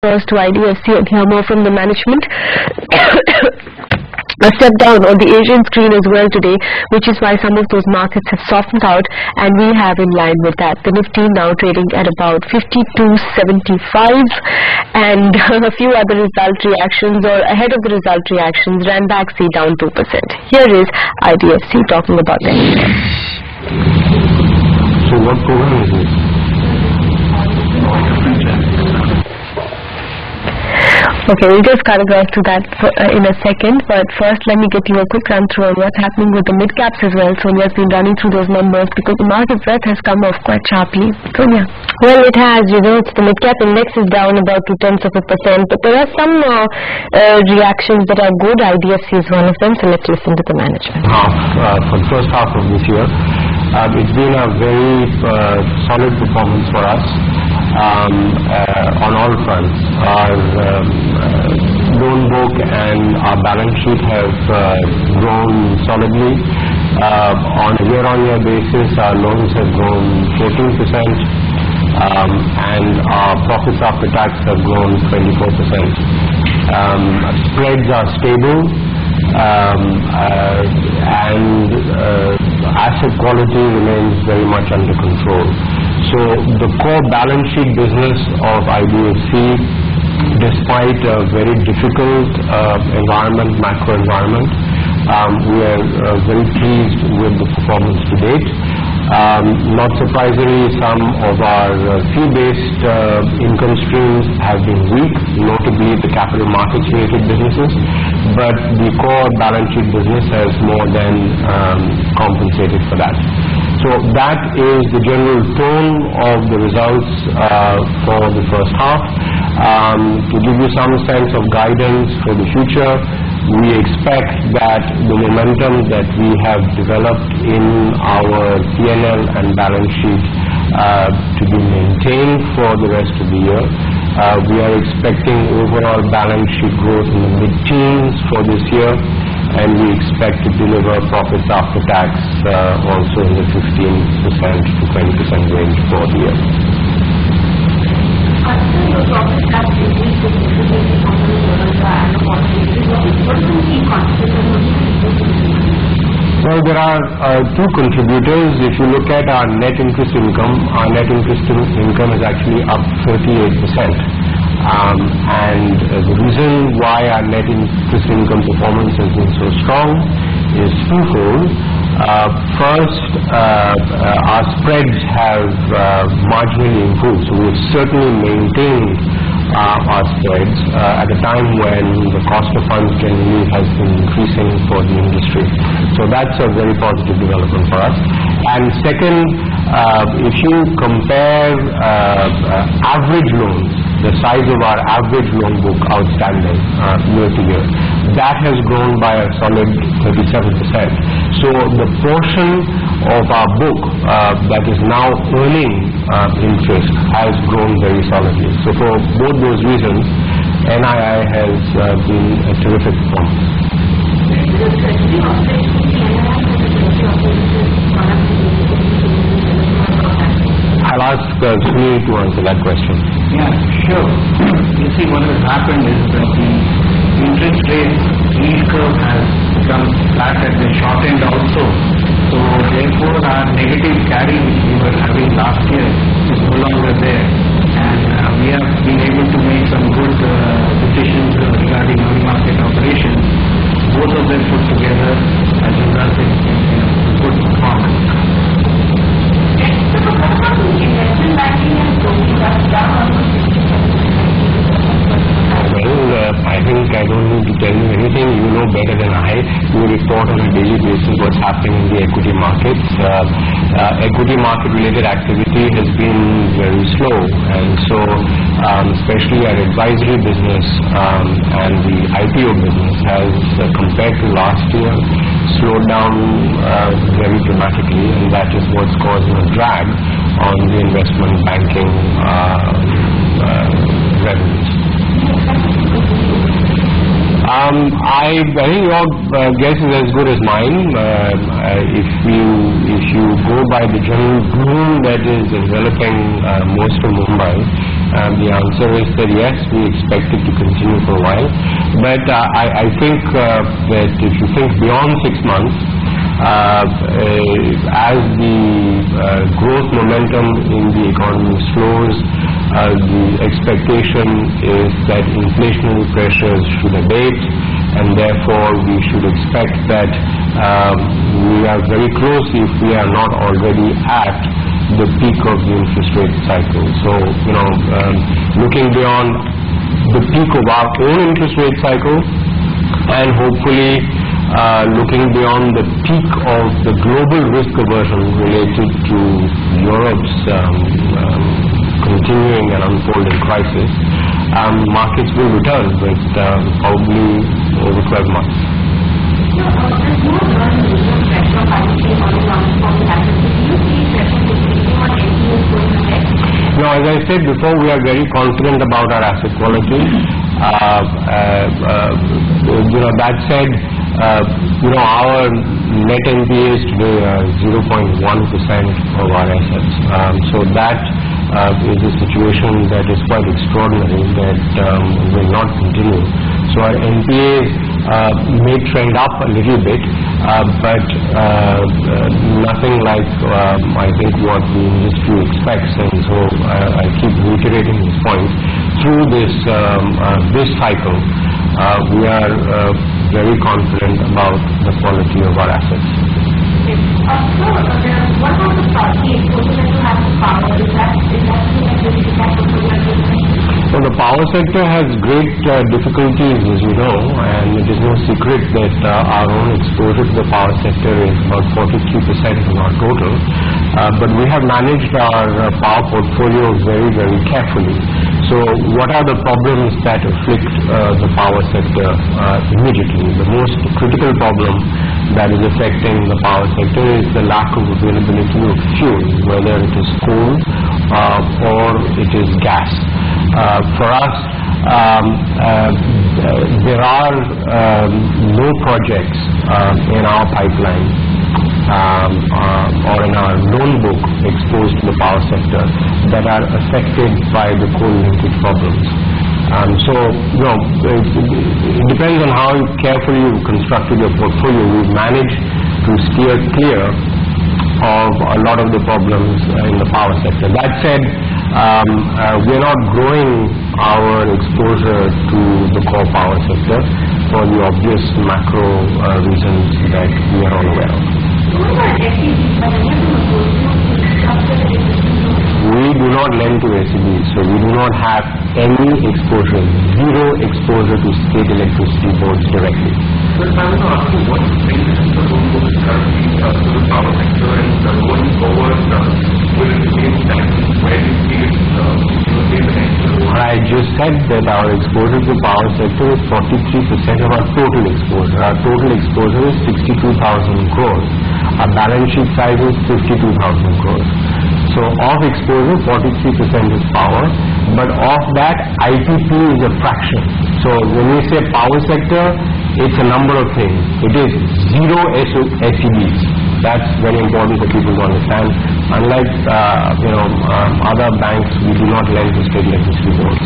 First to IDFC and hear more from the management. A step down on the Asian screen as well today, which is why some of those markets have softened out, and we have in line with that. The Nifty now trading at about 52.75, and a few other result reactions or ahead of the result reactions. Ranback C down 2%. Here is IDFC talking about their results. So what program is this? Okay, we'll just kind of go to that in a second, but first let me get you a quick run through on what's happening with the mid-caps as well. Sonia's been running through those numbers because the market breadth has come off quite sharply. Sonia? Well, it has, you know, the mid-cap index is down about 0.2%, but there are some reactions that are good. IDFC is one of them, so let's listen to the management. For the first half of this year, it's been a very solid performance for us on all fronts. Our loan book and our balance sheet have grown solidly. On a year-on-year basis, our loans have grown 14%, and our profits after tax have grown 24%. Spreads are stable, and asset quality remains very much under control. So the core balance sheet business of IDFC, despite a very difficult macro environment, we are very pleased with the performance to date. Not surprisingly, some of our fee-based income streams have been weak, notably the capital markets related businesses, but the core balance sheet business has more than compensated for that. So that is the general tone of the results for the first half. To give you some sense of guidance for the future, we expect that the momentum that we have developed in our P&L and balance sheet to be maintained for the rest of the year. We are expecting overall balance sheet growth in the mid-teens for this year, and we expect to deliver profits after tax also in the 15% to 20% range for the year. Your profit tax increase significantly on the annual basis. What is the key contributor? Well, there are two contributors. If you look at our net interest income is actually up 38%. And the reason why our net interest income performance has been so strong is twofold. First, our spreads have marginally improved, so we've certainly maintained our spreads at a time when the cost of funds generally has been increasing for the industry. So that's a very positive development for us. And second, if you compare average loans, the size of our average loan book outstanding year to year, that has grown by a solid 37%. So the portion of our book that is now earning interest has grown very solidly. So for both those reasons, NII has been a terrific performance. I'll ask Sunil to answer that question. Yeah, sure. You see, what has happened is that the interest rate yield curve has become flat at the short end also. So therefore our negative carry which we were having last year is no longer there. And we have been able to make some good decisions regarding money market operations. Both of them put together has resulted in a good performance. Investment banking and broking that's down Well, I think I don't need to tell you anything. You know better than I. You report on a daily basis what's happening in the equity markets. Equity market related activity has been very slow, and so especially our advisory business and the IPO business has compared to last year slowed down very dramatically, and that is what's causing a drag on the investment banking revenues. I think your guess is as good as mine. If you go by the general gloom that is enveloping most of Mumbai, the answer is that yes, we expect it to continue for a while. But I think that if you think beyond 6 months, as the growth momentum in the economy slows, the expectation is that inflationary pressures should abate, and therefore we should expect that we are very close, if we are not already at the peak of the interest rate cycle. So, looking beyond the peak of our own interest rate cycle, and hopefully looking beyond the peak of the global risk aversion related to Europe's continuing and unfolding crisis, markets will return, but probably over 12 months. Now, as I said before, we are very confident about our asset quality. That said, our net NPAs today are 0.1% of our assets. So that is a situation that is quite extraordinary, that will not continue. So our NPAs may trend up a little bit, but nothing like I think what the industry expects. And so I keep reiterating this point. Through this cycle, we are very confident about the quality of our assets. What about the property exposure that you have to power? Is that So the power sector has great difficulties, as you know, and it is no secret that our own exposure to the power sector is about 43% of our total. But we have managed our power portfolio very, very carefully. So what are the problems that afflict the power sector immediately? The most critical problem that is affecting the power sector is the lack of availability of fuel, whether it is coal or it is gas. For us, there are no projects in our pipeline or in our loan book exposed to the power sector that are affected by the coal linkage problems. So, it depends on how carefully you've constructed your portfolio. We've managed to steer clear of a lot of the problems in the power sector. That said, we're not growing our exposure to the core power sector for the obvious macro reasons that we are all aware of. We do not lend to SEBs, so we do not have any exposure, zero exposure to state electricity boards directly. So if I was to ask you what brings the loan book currently to the power sector, and going forward, will it remain stagnant? Where do you see it the next year? I just said that our exposure to the power sector is 43% of our total exposure. Our total exposure is 62,000 crores. Our balance sheet size is 52,000 crores. So of exposure, 43% is power, but of that, IPP is a fraction. So when we say power sector, it's a number of things. It is zero SEBs. That's very important for people to understand. Unlike other banks, we do not lend to state electricity boards.